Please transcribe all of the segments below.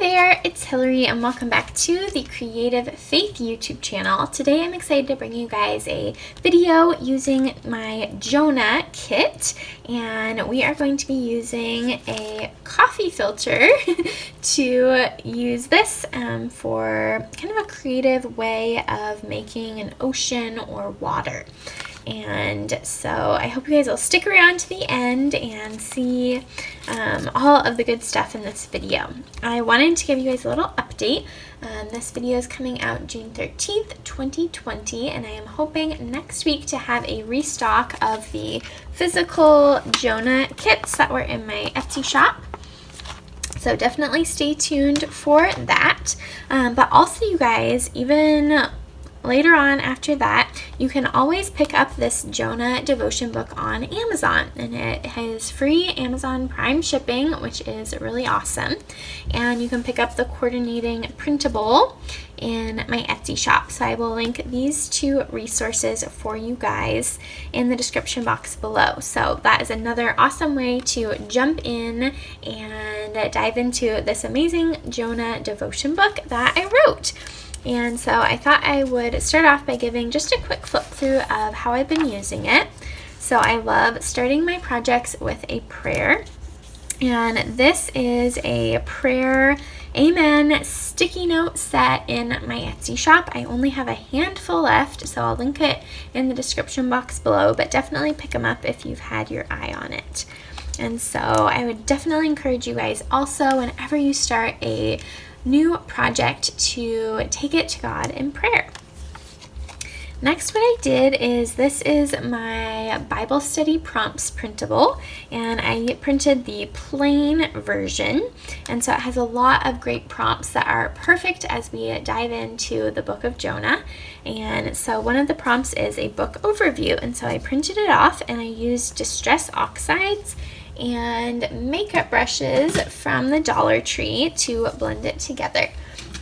there, it's Hillary and welcome back to the Creative Faith YouTube channel. Today I'm excited to bring you guys a video using my Jonah kit, and we are going to be using a coffee filter to use this for kind of a creative way of making an ocean or water. And so I hope you guys will stick around to the end and see all of the good stuff in this video. I wanted to give you guys a little update. This video is coming out June 13th, 2020, and I am hoping next week to have a restock of the physical Jonah kits that were in my Etsy shop. So definitely stay tuned for that. But also, you guys, even later on after that, you can always pick up this Jonah devotion book on Amazon, and it has free Amazon Prime shipping, which is really awesome. And you can pick up the coordinating printable in my Etsy shop. So I will link these two resources for you guys in the description box below. So that is another awesome way to jump in and dive into this amazing Jonah devotion book that I wrote. And so I thought I would start off by giving just a quick flip through of how I've been using it. So I love starting my projects with a prayer. And this is a prayer amen sticky note set in my Etsy shop. I only have a handful left, so I'll link it in the description box below, but definitely pick them up if you've had your eye on it. And so I would definitely encourage you guys also, whenever you start a new project, to take it to God in prayer. Next, what I did is, this is my Bible study prompts printable, and I printed the plain version, and so it has a lot of great prompts that are perfect as we dive into the book of Jonah. And so one of the prompts is a book overview, and so I printed it off and I used Distress Oxides and makeup brushes from the Dollar Tree to blend it together.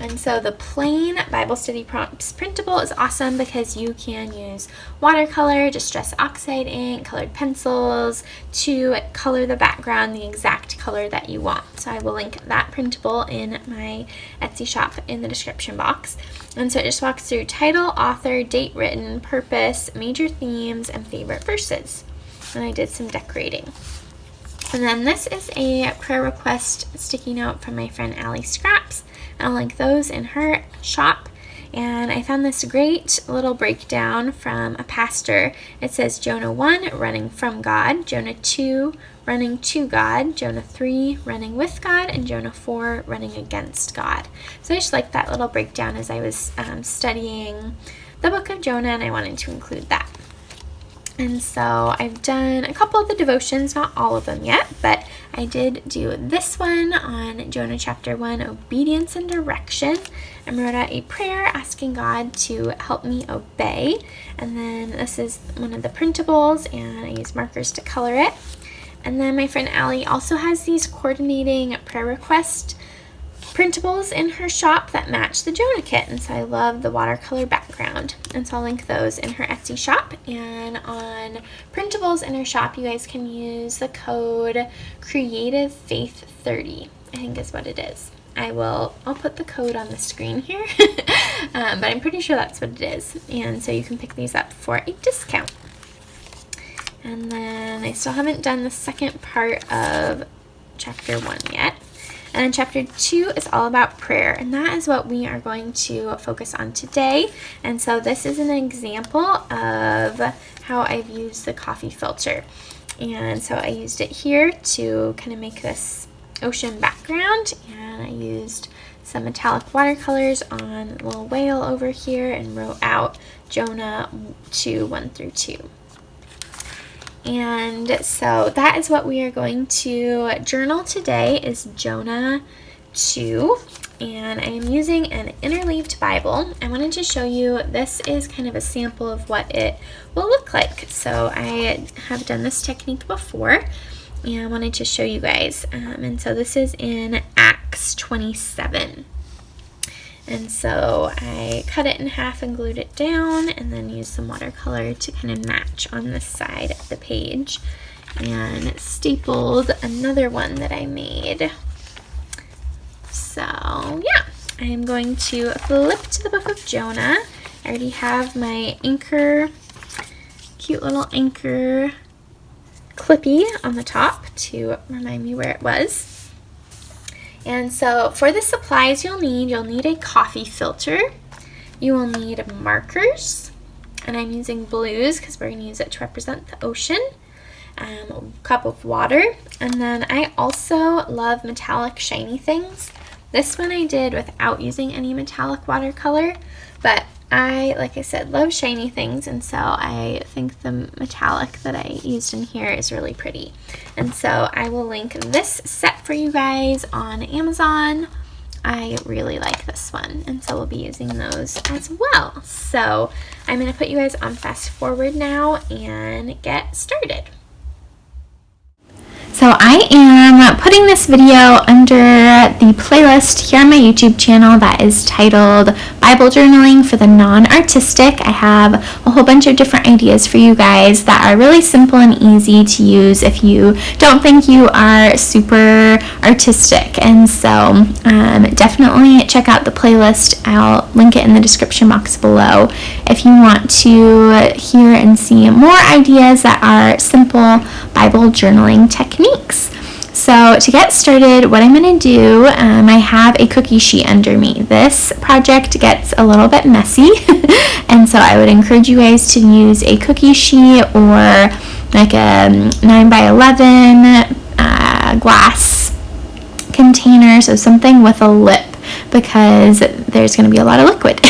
And so the plain Bible study prompts printable is awesome because you can use watercolor, Distress Oxide ink, colored pencils to color the background the exact color that you want. So I will link that printable in my Etsy shop in the description box. And so it just walks through title, author, date written, purpose, major themes, and favorite verses. And I did some decorating. And then this is a prayer request sticky note from my friend Allie Scraps. I'll link those in her shop. And I found this great little breakdown from a pastor. It says Jonah 1, running from God, Jonah 2, running to God, Jonah 3, running with God, and Jonah 4, running against God. So I just like that little breakdown as I was studying the book of Jonah, and I wanted to include that. And so I've done a couple of the devotions, not all of them yet, but I did do this one on Jonah chapter 1, obedience and direction. I wrote out a prayer asking God to help me obey. And then this is one of the printables, and I use markers to color it. And then my friend Allie also has these coordinating prayer request printables in her shop that match the Jonah kit, and so I love the watercolor background, and so I'll link those in her Etsy shop. And on printables in her shop, you guys can use the code CreativeFaith30, I think is what it is. I'll put the code on the screen here, but I'm pretty sure that's what it is, and so you can pick these up for a discount. And then I still haven't done the second part of chapter 1 yet. And then chapter 2 is all about prayer, and that is what we are going to focus on today. And so this is an example of how I've used the coffee filter. And so I used it here to kind of make this ocean background, and I used some metallic watercolors on a little whale over here and wrote out Jonah 2, 1 through 2. And so that is what we are going to journal today, is Jonah 2. And I am using an interleaved Bible. I wanted to show you, this is kind of a sample of what it will look like. So I have done this technique before, and I wanted to show you guys. And so this is in Acts 27. And so I cut it in half and glued it down, and then used some watercolor to kind of match on this side of the page, and stapled another one that I made. So yeah, I am going to flip to the Book of Jonah. I already have my anchor, cute little anchor clippy on the top to remind me where it was. And so for the supplies you'll need a coffee filter. You will need markers, and I'm using blues because we're going to use it to represent the ocean. A cup of water, and then I also love metallic shiny things. This one I did without using any metallic watercolor, but I, like I said, love shiny things, and so I think the metallic that I used in here is really pretty. And so I will link this set for you guys on Amazon. I really like this one, and so we'll be using those as well. So I'm going to put you guys on fast forward now and get started. So I am putting this video under the playlist here on my YouTube channel that is titled Bible Journaling for the Non-Artistic. I have a whole bunch of different ideas for you guys that are really simple and easy to use if you don't think you are super artistic. And so definitely check out the playlist. I'll link it in the description box below if you want to hear and see more ideas that are simple Bible journaling techniques. So to get started, what I'm going to do, I have a cookie sheet under me. This project gets a little bit messy, and so I would encourage you guys to use a cookie sheet or like a 9x11 glass container, so something with a lip, because there's going to be a lot of liquid.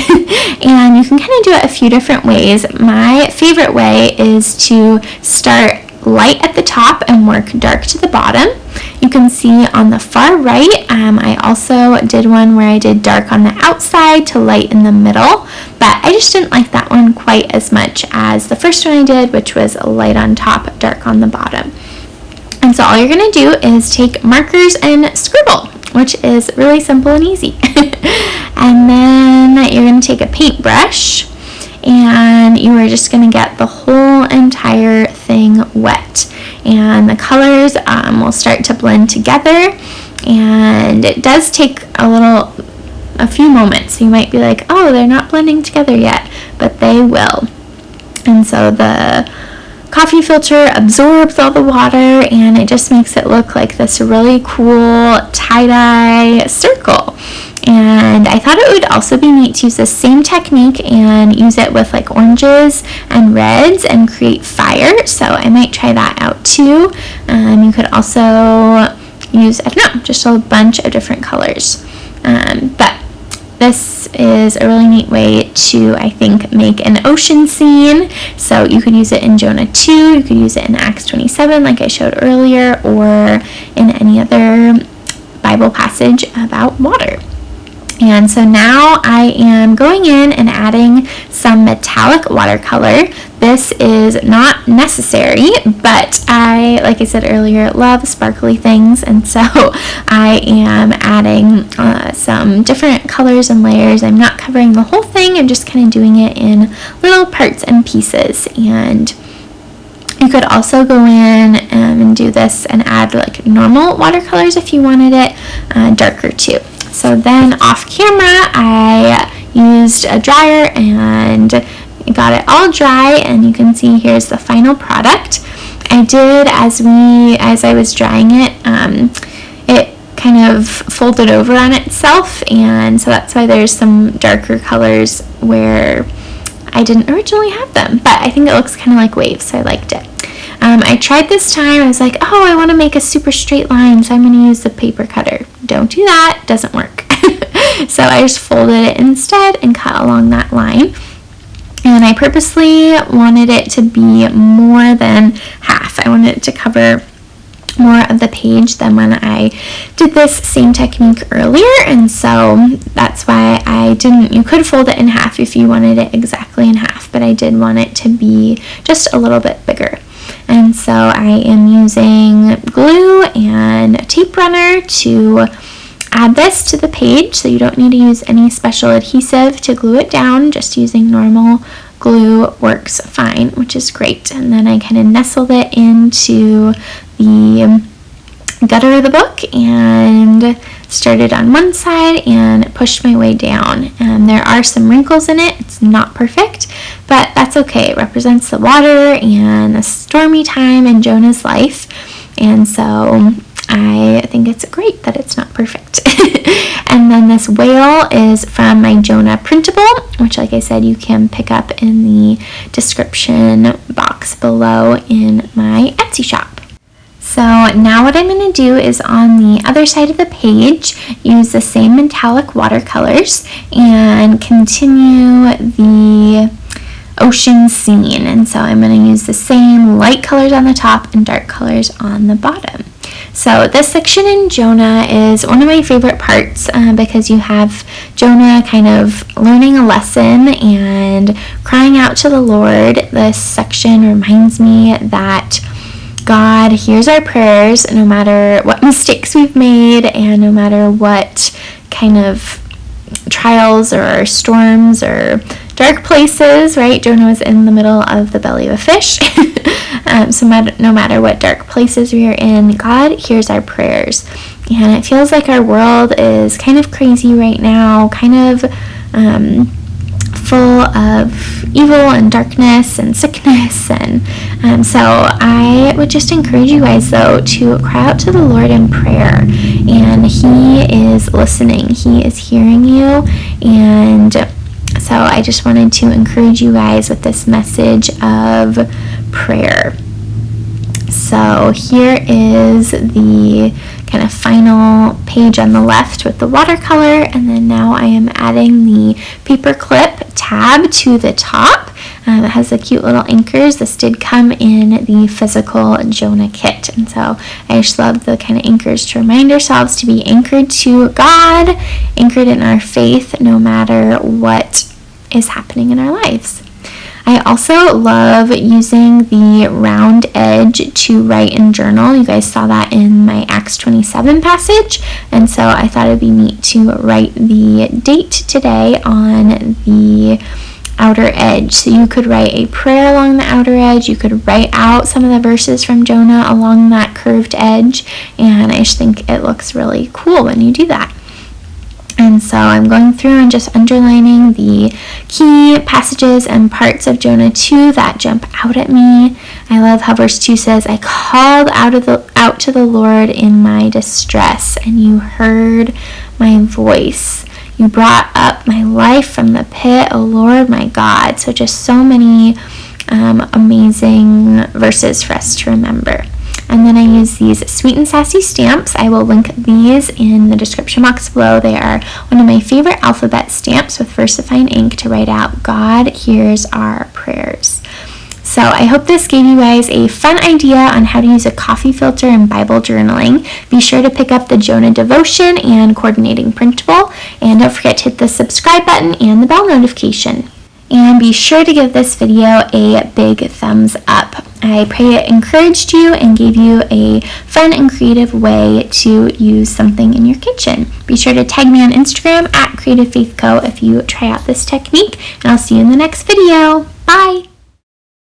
And you can kind of do it a few different ways. My favorite way is to start light at the top and work dark to the bottom. You can see on the far right, I also did one where I did dark on the outside to light in the middle, but I just didn't like that one quite as much as the first one I did, which was light on top, dark on the bottom. And so all you're going to do is take markers and scribble, which is really simple and easy. And then you're going to take a paintbrush, and you are just going to get the whole entire thing wet, and the colors will start to blend together, and it does take a few moments. You might be like, oh, they're not blending together yet, but they will. And so the coffee filter absorbs all the water, and it just makes it look like this really cool tie-dye circle. And I thought it would also be neat to use the same technique and use it with like oranges and reds and create fire. So I might try that out too. You could also use, I don't know, just a bunch of different colors. But this is a really neat way to, I think, make an ocean scene. So you could use it in Jonah 2, you could use it in Acts 27 like I showed earlier, or in any other Bible passage about water. And so now I am going in and adding some metallic watercolor. This is not necessary, but I, like I said earlier, love sparkly things, and so I am adding some different colors and layers. I'm not covering the whole thing, I'm just kind of doing it in little parts and pieces. And you could also go in and do this and add like normal watercolors if you wanted it darker too. So then off camera, I used a dryer and got it all dry, and you can see here's the final product. I did, as I was drying it, it kind of folded over on itself, and so that's why there's some darker colors where I didn't originally have them, but I think it looks kind of like waves, so I liked it. I tried this time, I was like, oh, I want to make a super straight line, so I'm going to use the paper cutter. Don't do that, doesn't work. So I just folded it instead and cut along that line. And I purposely wanted it to be more than half. I wanted it to cover more of the page than when I did this same technique earlier, and so that's why I didn't. You could fold it in half if you wanted it exactly in half, but I did want it to be just a little bit bigger. And so I am using glue and a tape runner to add this to the page, so you don't need to use any special adhesive to glue it down. Just using normal glue works fine, which is great. And then I kind of nestled it into the gutter of the book and started on one side and pushed my way down. There are some wrinkles in it. It's not perfect, but that's okay. It represents the water and the stormy time in Jonah's life, and so I think it's great that it's not perfect. And then this whale is from my Jonah printable, which, like I said, you can pick up in the description box below in my Etsy shop. So now what I'm going to do is on the other side of the page, use the same metallic watercolors and continue the ocean scene. And so I'm going to use the same light colors on the top and dark colors on the bottom. So this section in Jonah is one of my favorite parts because you have Jonah kind of learning a lesson and crying out to the Lord. This section reminds me that God hears our prayers no matter what mistakes we've made and no matter what kind of trials or storms or dark places, right? Jonah was in the middle of the belly of a fish. So no matter what dark places we are in, God hears our prayers. And it feels like our world is kind of crazy right now, kind of full of evil and darkness and sickness. And so I would just encourage you guys, though, to cry out to the Lord in prayer. And He is listening. He is hearing you. And so I just wanted to encourage you guys with this message of prayer. So here is the kind of final page on the left with the watercolor, and then now I am adding the paperclip tab to the top. It has the cute little anchors. This did come in the physical Jonah kit, and so I just love the kind of anchors to remind ourselves to be anchored to God, anchored in our faith no matter what is happening in our lives. I also love using the round edge to write and journal. You guys saw that in my Acts 27 passage, and so I thought it'd be neat to write the date today on the outer edge. So you could write a prayer along the outer edge, you could write out some of the verses from Jonah along that curved edge, and I just think it looks really cool when you do that. And so I'm going through and just underlining the key passages and parts of Jonah 2 that jump out at me. I love how verse 2 says, I called out to the Lord in my distress, and you heard my voice. You brought up my life from the pit, O Lord my God. So just so many amazing verses for us to remember. And then I use these Sweet and Sassy stamps. I will link these in the description box below. They are one of my favorite alphabet stamps with VersaFine ink to write out God hears our prayers. So I hope this gave you guys a fun idea on how to use a coffee filter in Bible journaling. Be sure to pick up the Jonah devotion and coordinating printable. And don't forget to hit the subscribe button and the bell notification. And be sure to give this video a big thumbs up. I pray it encouraged you and gave you a fun and creative way to use something in your kitchen. Be sure to tag me on Instagram @CreativeFaithCo if you try out this technique, and I'll see you in the next video. Bye!